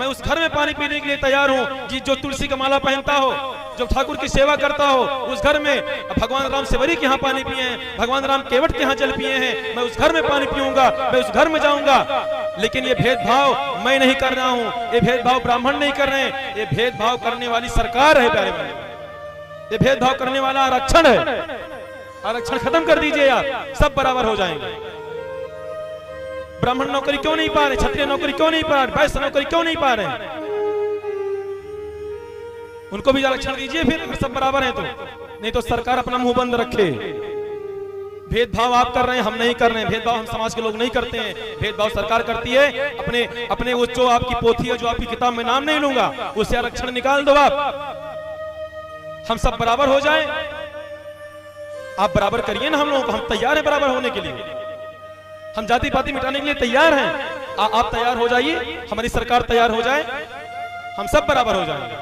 मैं उस घर में पानी पीने के लिए तैयार हूँ जो तुलसी का माला पहनता हो, जो ठाकुर की सेवा करता हो। उस घर में भगवान राम सेवरी के यहाँ पानी पिए हैं, भगवान राम केवट के यहाँ जल पिए हैं, मैं उस घर में पानी पीऊंगा, मैं उस घर में जाऊंगा। लेकिन ये भेदभाव मैं नहीं कर रहा हूँ, ये भेदभाव ब्राह्मण नहीं कर रहे हैं, ये भेदभाव करने वाली सरकार है प्यारे भाई, ये भेदभाव करने वाला आरक्षण है। आरक्षण खत्म कर दीजिए आप, सब बराबर हो जाएंगे। ब्राह्मण नौकरी क्यों नहीं पा रहे, क्षत्रिय नौकरी क्यों नहीं पा रहे, वैश्य नौकरी क्यों नहीं पा रहे? उनको भी आरक्षण दीजिए फिर, सब बराबर हैं तो। नहीं तो सरकार अपना मुंह बंद रखे। भेदभाव आप कर रहे हैं, हम नहीं कर रहे हैं। भेदभाव हम समाज के लोग नहीं करते हैं, भेदभाव सरकार करती है। अपने वो जो आपकी पोथी है, जो आपकी किताब में नाम नहीं लूंगा, उससे आरक्षण निकाल दो आप, हम सब बराबर हो जाए। आप बराबर करिए ना हम लोगों को, हम तैयार हैं बराबर होने के लिए, हम जाति पाति मिटाने के लिए तैयार हैं। आप तैयार हो जाइए, हमारी सरकार तैयार हो जाए, हम सब बराबर हो जाएंगे।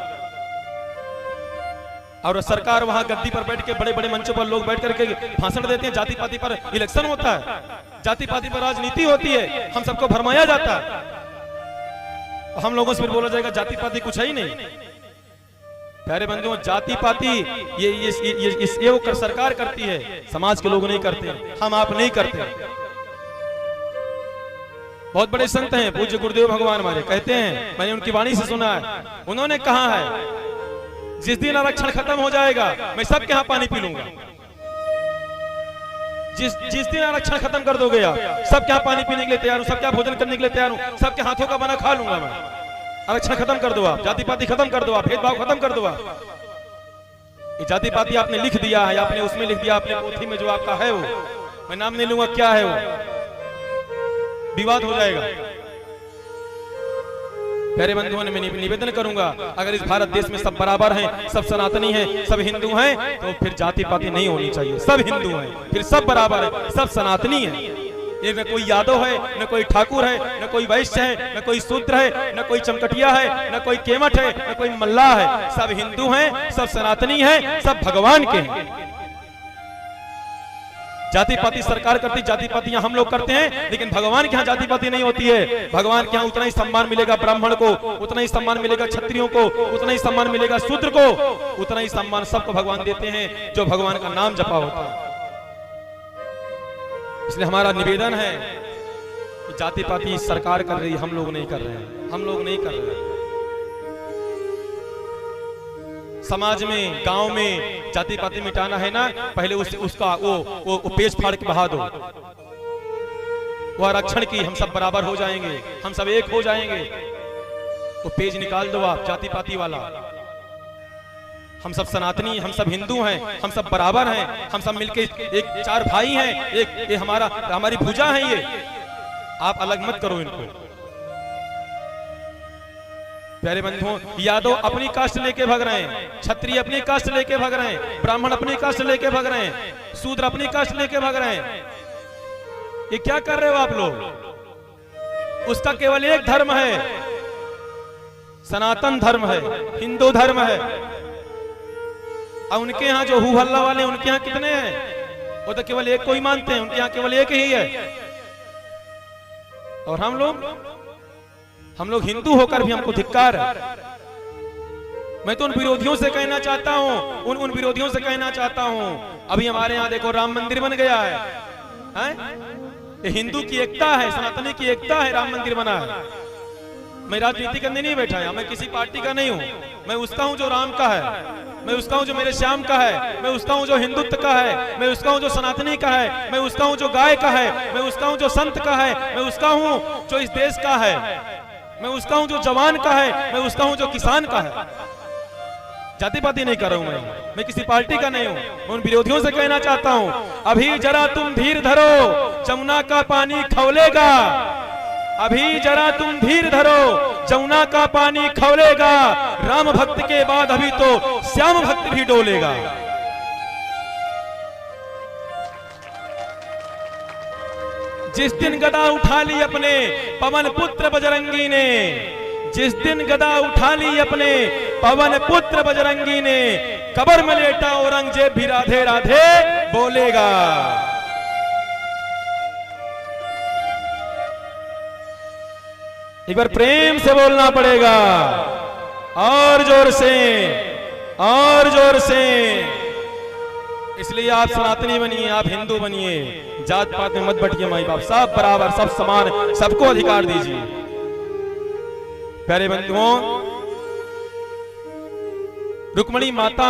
और सरकार वहां गद्दी पर बैठ के, बड़े बड़े मंचों पर लोग बैठ करके भाषण देते हैं, जाति पाति पर इलेक्शन होता है, जाति पाति पर राजनीति होती है, हम सबको भरमाया जाता है। हम लोगों से फिर बोला जाएगा जाति पाति कुछ है ही नहीं। प्यारे बंधुओं, जाति पाति ये वो सरकार करती है, समाज के लोग नहीं करते, हम आप नहीं करते। बहुत बड़े संत हैं, पूज्य गुरुदेव भगवान हमारे कहते हैं, मैंने उनकी वाणी से सुना है, उन्होंने कहा है जिस दिन आरक्षण खत्म हो जाएगा मैं सबके यहाँ पानी पी लूंगा। जिस दिन आरक्षण खत्म कर दोगे आप, सबके यहाँ पानी पीने के लिए तैयार हूँ, सबके यहाँ भोजन करने के लिए तैयार हूँ, सबके हाथों का बना खा लूंगा मैं। आरक्षण खत्म कर दो आप, जाति पाति खत्म कर दो आप, भेदभाव खत्म कर दो आप। ये जाति पाति आपने लिख दिया है, आपने उसमें लिख दिया, आपने पोथी में जो आपका है वो, मैं नाम नहीं लूंगा क्या है वो, विवाद हो जाएगा। प्यारे बंधुओं ने मैं निवेदन करूंगा, अगर इस भारत देश में सब बराबर हैं, सब सनातनी हैं, सब हिंदू हैं, तो फिर जाति पाति नहीं होनी चाहिए। सब हिंदू हैं, फिर सब बराबर हैं, सब सनातनी हैं। ये न कोई यादव है, न कोई ठाकुर है, न कोई वैश्य है, न कोई शूद्र है, न कोई चमकटिया है, न कोई केमठ है, न कोई मल्लाह है। सब हिंदू हैं, सब सनातनी हैं, सब भगवान के हैं। जाति पाति सरकार करती, जाति पाति हम लोग करते हैं, लेकिन भगवान के यहाँ जाति पाति नहीं होती है। भगवान के यहाँ उतना ही सम्मान मिलेगा ब्राह्मण को, उतना ही सम्मान मिलेगा क्षत्रियों को, उतना ही सम्मान मिलेगा शूद्र को, उतना ही सम्मान सबको भगवान देते हैं जो भगवान का नाम जपा होता है। इसलिए हमारा निवेदन है कि जाति पाति सरकार कर रही, हम लोग नहीं कर रहे हैं, हम लोग नहीं कर रहे हैं। समाज में, गांव में जाति पाति मिटाना है ना, पहले उसका वो पेज फाड़ के बहा दो, वो आरक्षण की, हम सब बराबर हो जाएंगे, हम सब एक हो जाएंगे। वो पेज निकाल दो आप, जाति पाति वाला। हम सब सनातनी, हम सब हिंदू हैं, हम सब बराबर हैं, हम सब मिलके एक चार भाई हैं, एक ये हमारी भुजा है ये। आप अलग मत करो इनको। प्यारे बंधुओं, यादव अपनी कास्ट लेके भाग रहे हैं, क्षत्रिय अपनी कास्ट लेके भाग रहे हैं, ब्राह्मण अपनी कास्ट लेके भाग रहे हैं, शूद्र अपनी कास्ट लेके भाग रहे हैं। ये क्या कर रहे हो आप लोग? उसका केवल एक धर्म है, सनातन धर्म है, हिंदू धर्म है। और उनके यहाँ जो हु हल्ला वाले, उनके यहाँ कितने हैं? वो तो केवल एक को ही मानते हैं, उनके यहाँ केवल एक ही है। और हम लोग हिंदू होकर भी हमको धिक्कार है। मैं तो उन विरोधियों से कहना चाहता हूं, उन विरोधियों से कहना चाहता हूं, अभी हमारे यहाँ देखो राम मंदिर बन गया है, ये हिंदू की एकता है, सनातनी की एकता है, राम मंदिर बना है। मैं राजनीति करने नहीं बैठा है, मैं किसी पार्टी का नहीं हूं, मैं उसका हूं जो राम का है, मैं उसका हूं जो मेरे श्याम का है, मैं उसका हूं जो हिंदुत्व का है, मैं उसका हूं जो सनातनी का है, मैं उसका हूं जो गाय का है, मैं उसका हूं जो संत का है, मैं उसका हूं जो इस देश का है, मैं उसका हूं जो जवान का है, मैं उसका हूं जो किसान का है। जाति पाति नहीं कर रहा हूं मैं किसी पार्टी का नहीं हूं। मैं उन विरोधियों से कहना चाहता हूं, अभी जरा तुम धीर धरो, जमुना का पानी खौलेगा। अभी जरा तुम धीर धरो, जमुना का पानी खौलेगा। राम भक्त के बाद अभी तो श्याम भक्त भी डोलेगा। जिस दिन गदा उठा ली अपने पवन पुत्र बजरंगी ने, जिस दिन गदा उठा ली अपने पवन पुत्र बजरंगी ने, कब्र में लेटा औरंगजेब भी राधे राधे बोलेगा। एक बार प्रेम से बोलना पड़ेगा, और जोर से, और जोर से। इसलिए आप सनातनी बनिए, आप हिंदू बनिए, जात पात में मत बटिए माई बाप, सब बराबर, सब समान, सबको अधिकार दीजिए। प्यारे बंधुओं, रुक्मणी माता